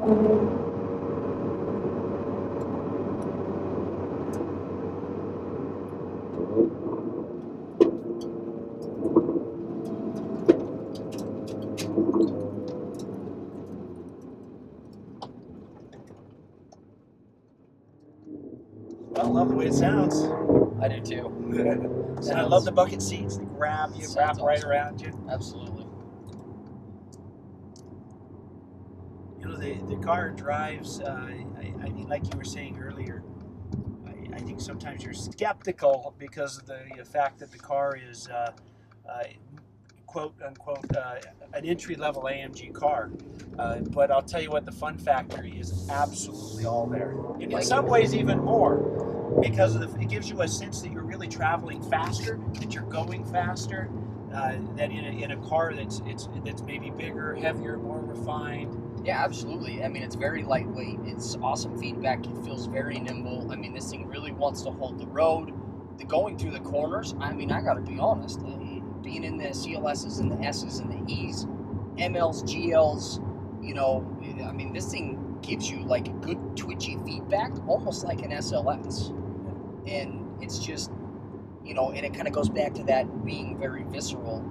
I love the way it sounds. I do too. And I love the bucket seats. They grab you, wrap right around you. Absolutely. You know, the car drives, I mean, like you were saying earlier, I think sometimes you're skeptical because of the fact that the car is, quote unquote, an entry-level AMG car. But I'll tell you what, the fun factor is absolutely all there. And in some ways, even more. Because it gives you a sense that you're really traveling faster, that you're going faster, than in a car that's maybe bigger, heavier, more refined. Yeah, absolutely. I mean, it's very lightweight. It's awesome feedback. It feels very nimble. I mean, this thing really wants to hold the road. The going through the corners, I mean, I got to be honest. Being in the CLSs and the S's and the E's, MLs, GLs, you know, I mean, this thing gives you like good twitchy feedback, almost like an SLS. And it's just, you know, and it kind of goes back to that being very visceral.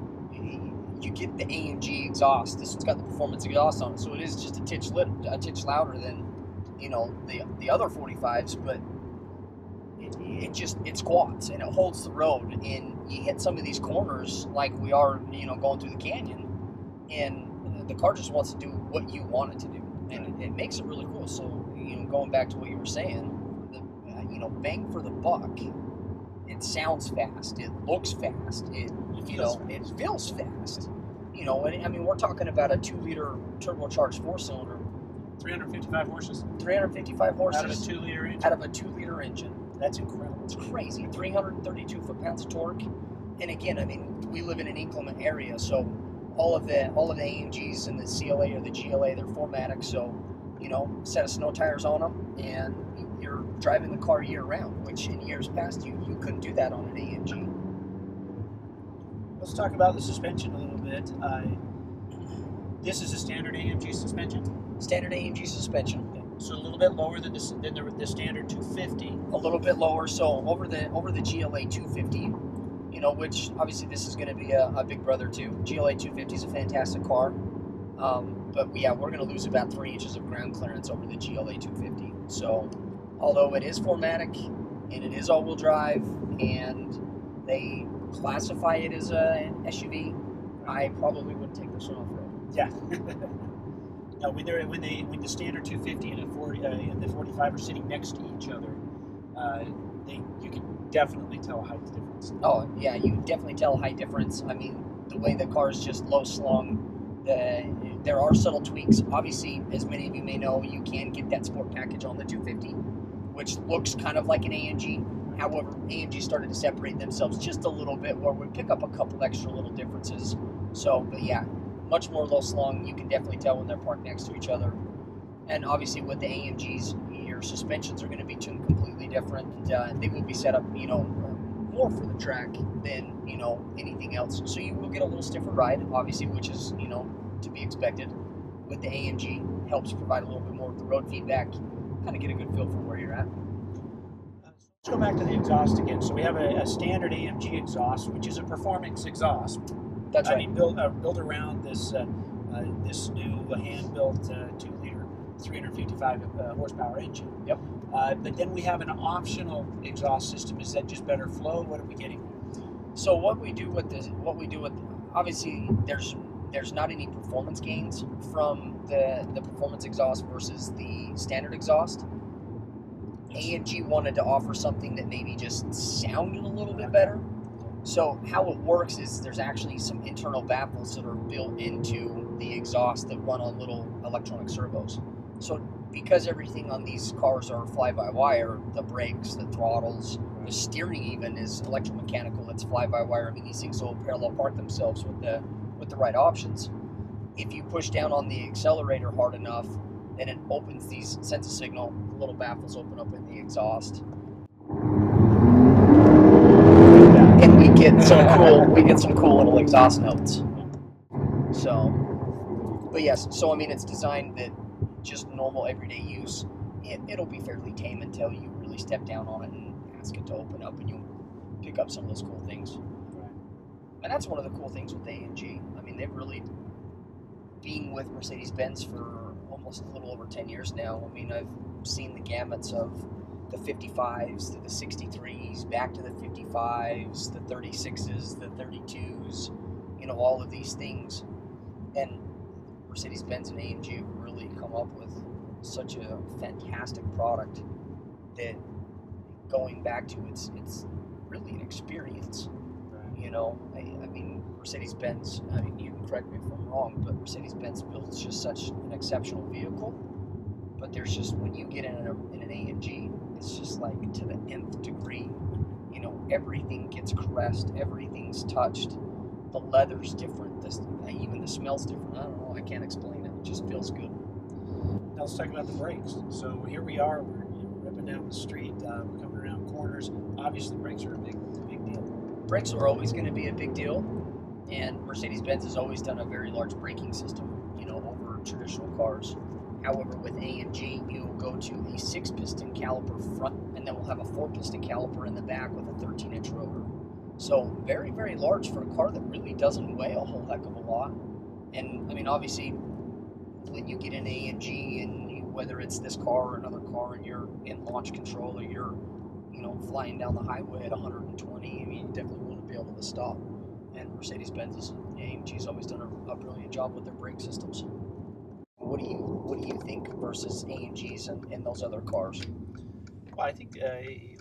You get the AMG exhaust. This one's got the performance exhaust on it, so it is just a titch louder than, you know, the other 45s, but it squats and it holds the road. And you hit some of these corners like we are, you know, going through the canyon, and the car just wants to do what you want it to do, and it makes it really cool. So, you know, going back to what you were saying, you know, bang for the buck. It sounds fast. It looks fast. It feels fast. You know, and I mean, we're talking about a 2-liter turbocharged 4-cylinder, 355 horses. 355 horses Out of a 2-liter engine. Out of a 2-liter engine. That's incredible. It's crazy. 332 foot-pounds of torque. And again, I mean, we live in an inclement area, so all of the AMGs and the CLA or the GLA, they're 4MATIC. So, you know, set of snow tires on them, and you're driving the car year round, which in years past you couldn't do that on an AMG. Let's talk about the suspension a little bit. This is a standard AMG suspension? Standard AMG suspension. Okay. So a little bit lower than the standard 250. A little bit lower, so over the GLA250, you know, which obviously this is going to be a big brother too. GLA250 is a fantastic car. But yeah, we're going to lose about 3 inches of ground clearance over the GLA250. So, although it is 4MATIC and it is all-wheel drive, and they classify it as a SUV, I probably wouldn't take this one off road. Yeah. No, when the standard 250 and the 45 are sitting next to each other, you can definitely tell a height difference. Oh yeah, you can definitely tell a height difference. I mean, the way the car is just low slung. There are subtle tweaks. Obviously, as many of you may know, you can get that sport package on the 250, which looks kind of like an AMG. However, AMG started to separate themselves just a little bit, where we pick up a couple extra little differences. So, but yeah, much more low slung. You can definitely tell when they're parked next to each other. And obviously, with the AMGs, your suspensions are going to be tuned completely different. They will be set up, you know, more for the track than, you know, anything else. So you will get a little stiffer ride, obviously, which is, you know, to be expected. With the AMG, helps provide a little bit more of the road feedback, kind of get a good feel for where you're at. Let's go back to the exhaust again. So we have a standard AMG exhaust, which is a performance exhaust. That's right. I mean, built around this new hand-built 2-liter 355 horsepower engine. Yep. But then we have an optional exhaust system. Is that just better flow? What are we getting? So what we do with obviously there's not any performance gains from the performance exhaust versus the standard exhaust. AMG wanted to offer something that maybe just sounded a little bit better. So how it works is there's actually some internal baffles that are built into the exhaust that run on little electronic servos. So because everything on these cars are fly-by-wire, the brakes, the throttles, the steering even is electromechanical, it's fly-by-wire. I mean, these things will parallel park themselves with the right options. If you push down on the accelerator hard enough, then it opens these sense of signal, the little baffles open up in the exhaust. And we get some cool little exhaust notes. So, but yes, so I mean, it's designed that just normal everyday use, it'll be fairly tame until you really step down on it and ask it to open up, and you'll pick up some of those cool things. Right. And that's one of the cool things with AMG. I mean, they've really been with Mercedes-Benz for almost a little over 10 years now. I mean, I've seen the gamuts of the 55s to the 63s, back to the 55s, the 36s, the 32s, you know, all of these things. And Mercedes-Benz and AMG have really come up with such a fantastic product that going back to it's really an experience. Right. You know, I mean, Mercedes-Benz, I mean, you can correct me if I'm wrong, but Mercedes-Benz builds just such an exceptional vehicle. But there's just, when you get in an AMG, it's just like to the nth degree. You know, everything gets caressed, everything's touched. The leather's different, even the smell's different. I don't know, I can't explain it. It just feels good. Now let's talk about the brakes. So here we are, we're ripping down the street, we're coming around corners. Obviously, brakes are a big deal. Brakes are always going to be a big deal, and Mercedes-Benz has always done a very large braking system, you know, over traditional cars. However, with AMG, you'll go to a 6-piston caliper front, and then we'll have a 4-piston caliper in the back with a 13-inch rotor. So very, very large for a car that really doesn't weigh a whole heck of a lot. And, I mean, obviously, when you get an AMG, and whether it's this car or another car, and you're in launch control, or you're, you know, flying down the highway at 120, I mean, you definitely want to be able to stop. And Mercedes-Benz, AMG's always done a brilliant job with their brake systems. What do you think versus AMGs and those other cars? Well, I think,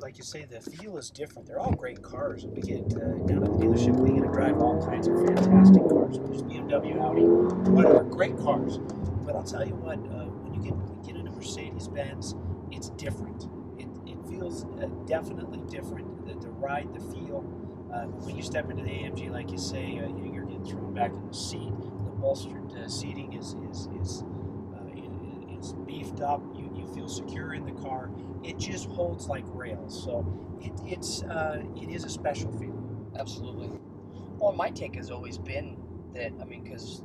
like you say, the feel is different. They're all great cars. We get down at the dealership, we get to drive all kinds of fantastic cars. There's BMW, Audi, whatever, great cars. But I'll tell you what, when you get into Mercedes-Benz, it's different. It feels definitely different. The ride, the feel. When you step into the AMG, like you say, you're getting thrown back in the seat. The bolstered seating is beefed up. You feel secure in the car. It just holds like rails. So it is a special feeling. Absolutely. Well, my take has always been that, I mean, because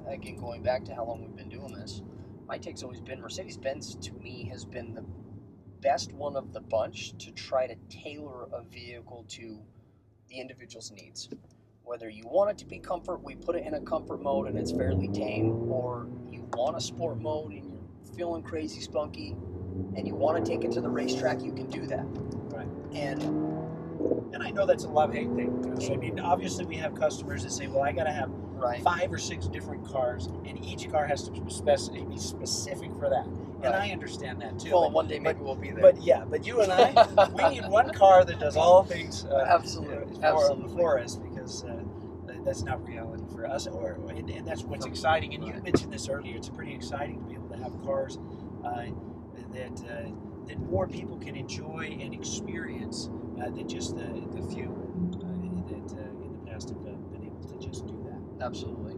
again, going back to how long we've been doing this, my take's always been Mercedes-Benz to me has been the best one of the bunch to try to tailor a vehicle to the individual's needs. Whether you want it to be comfort, we put it in a comfort mode and it's fairly tame, or you want a sport mode and you're feeling crazy spunky and you want to take it to the racetrack, you can do that. Right. And I know that's a love-hate thing. So, I mean, obviously we have customers that say, well, I got to have 5 or 6 different cars, and each car has to be specific for that. And I understand that too. Well, one day maybe we'll be there. But you and I, we need one car that does all things absolutely for us, because that's not reality for us. And that's what's exciting. And you mentioned this earlier. It's pretty exciting to be able to have cars that more people can enjoy and experience than just the few that in the past have been able to just do that. Absolutely.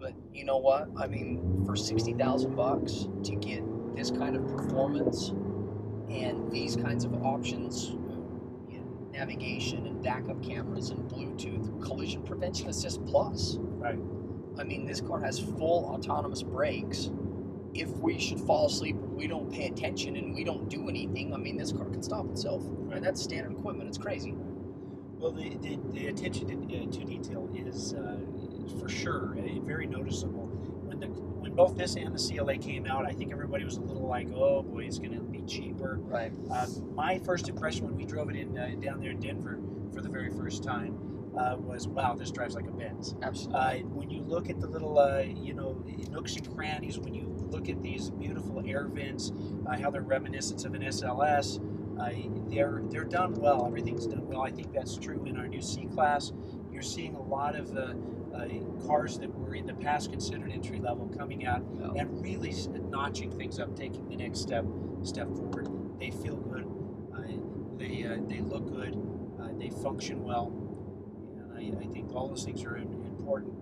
But you know what? I mean, for $60,000 to get this kind of performance and these kinds of options, navigation and backup cameras and Bluetooth, collision prevention assist plus. Right. I mean, this car has full autonomous brakes. If we should fall asleep or we don't pay attention and we don't do anything, I mean, this car can stop itself. Right. And that's standard equipment. It's crazy. Well, the attention to detail is for sure very noticeable. When both this and the CLA came out, I think everybody was a little like, oh boy, it's going to be cheaper. Right. My first impression when we drove it in down there in Denver for the very first time was, wow, this drives like a Benz. Absolutely. When you look at the little, nooks and crannies, when you look at these beautiful air vents, how they're reminiscent of an SLS, they're done well. Everything's done well. I think that's true in our new C-Class. You're seeing a lot of cars that were in the past considered entry level coming out and really notching things up, taking the next step forward. They feel good. They look good. They function well. And I think all those things are important.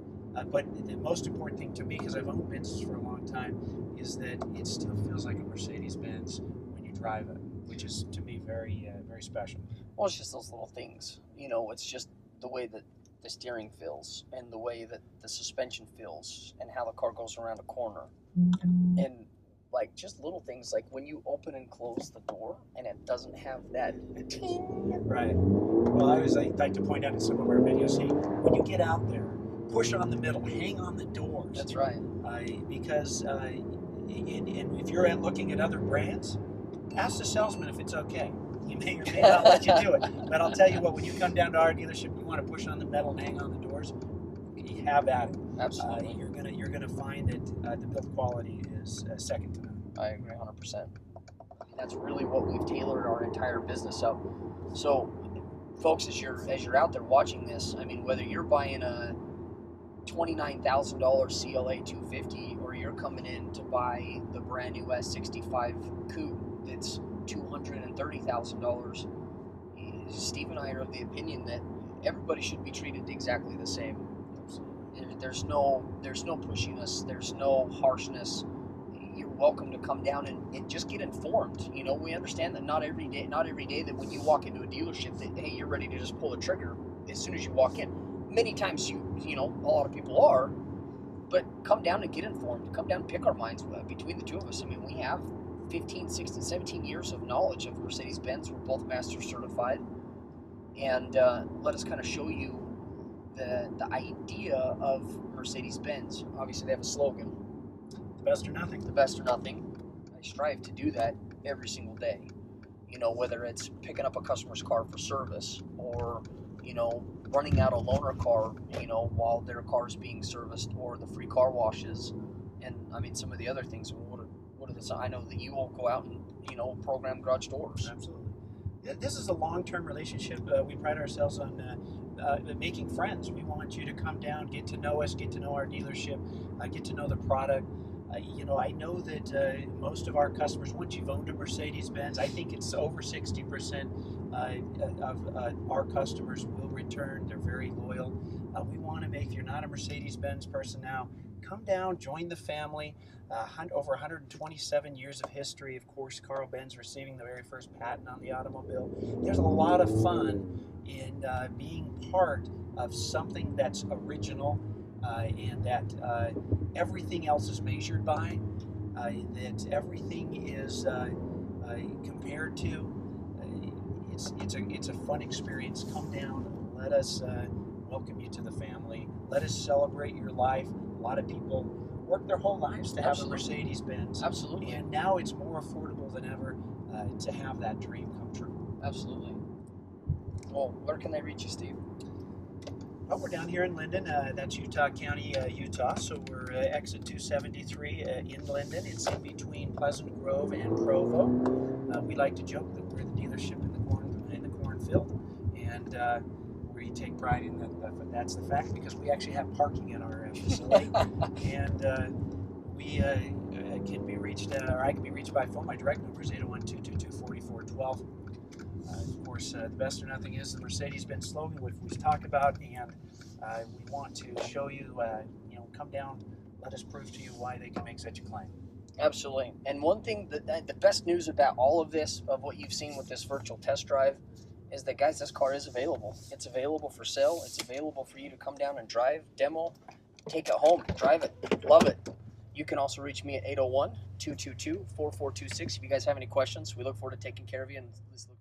But the most important thing to me, because I've owned Benzes for a long time, is that it still feels like a Mercedes-Benz when you drive it, which is to me very very special. Well, it's just those little things. It's just the way that the steering feels and the way that the suspension feels and how the car goes around a corner. And like just little things like when you open and close the door and it doesn't have that ting. Right. Well, I always like to point out in some of our videos, see, when you get out there, push on the middle, hang on the doors. That's right. Because and if you're looking at other brands, ask the salesman if it's okay. He may or may not let you do it. But I'll tell you what, when you come down to our dealership, you want to push on the metal and hang on the doors, you have at it. Absolutely. You're gonna find that the build quality is second to none. I agree 100%. I mean, that's really what we've tailored our entire business up. So, folks, as you're out there watching this, I mean, whether you're buying a $29,000 CLA 250 or you're coming in to buy the brand new S65 coupe that's $230,000, Steve and I are of the opinion that everybody should be treated exactly the same. There's no pushiness. There's no harshness. You're welcome to come down and just get informed. You know, we understand that not every day that when you walk into a dealership that, hey, you're ready to just pull the trigger as soon as you walk in. Many times you know, a lot of people are, but come down and get informed. Come down and pick our minds between the two of us. I mean, we have 15, 16, 17 years of knowledge of Mercedes-Benz. We're both master certified. And let us kind of show you the idea of Mercedes-Benz. Obviously, they have a slogan. The best or nothing. The best or nothing. I strive to do that every single day. You know, whether it's picking up a customer's car for service or, you know, running out a loaner car, you know, while their car is being serviced, or the free car washes, and I mean some of the other things. What are the? I know that you will go out and, you know, program garage doors. Absolutely. This is a long-term relationship. We pride ourselves on making friends. We want you to come down, get to know us, get to know our dealership, get to know the product. You know, I know that most of our customers, once you've owned a Mercedes-Benz, I think it's over 60% of our customers will return. They're very loyal. We want to make, if you're not a Mercedes-Benz person now, come down, join the family. Over 127 years of history. Of course, Carl Benz receiving the very first patent on the automobile. There's a lot of fun in being part of something that's original and that everything else is measured by, that everything is compared to. It's a fun experience. Come down, let us welcome you to the family. Let us celebrate your life. A lot of people work their whole lives to have a Mercedes-Benz. Absolutely. And now it's more affordable than ever to have that dream come true. Absolutely. Well, where can they reach you, Steve? Well, we're down here in Lindon. That's Utah County, Utah. So we're exit 273 in Lindon. It's in between Pleasant Grove and Provo. We like to joke that we're the dealership in the cornfield, and we take pride in that. That's the fact, because we actually have parking at our facility, and we can be reached, or I can be reached by phone. My direct number is 801-222-4412. Of course, the best or nothing is the Mercedes-Benz slogan, which we've talked about, and we want to show you, you know, come down, let us prove to you why they can make such a claim. Absolutely. And one thing, the best news about all of this, of what you've seen with this virtual test drive, is that, guys, this car is available. It's available for sale. It's available for you to come down and drive, demo, take it home, drive it, love it. You can also reach me at 801-222-4426 if you guys have any questions. We look forward to taking care of you, and let's look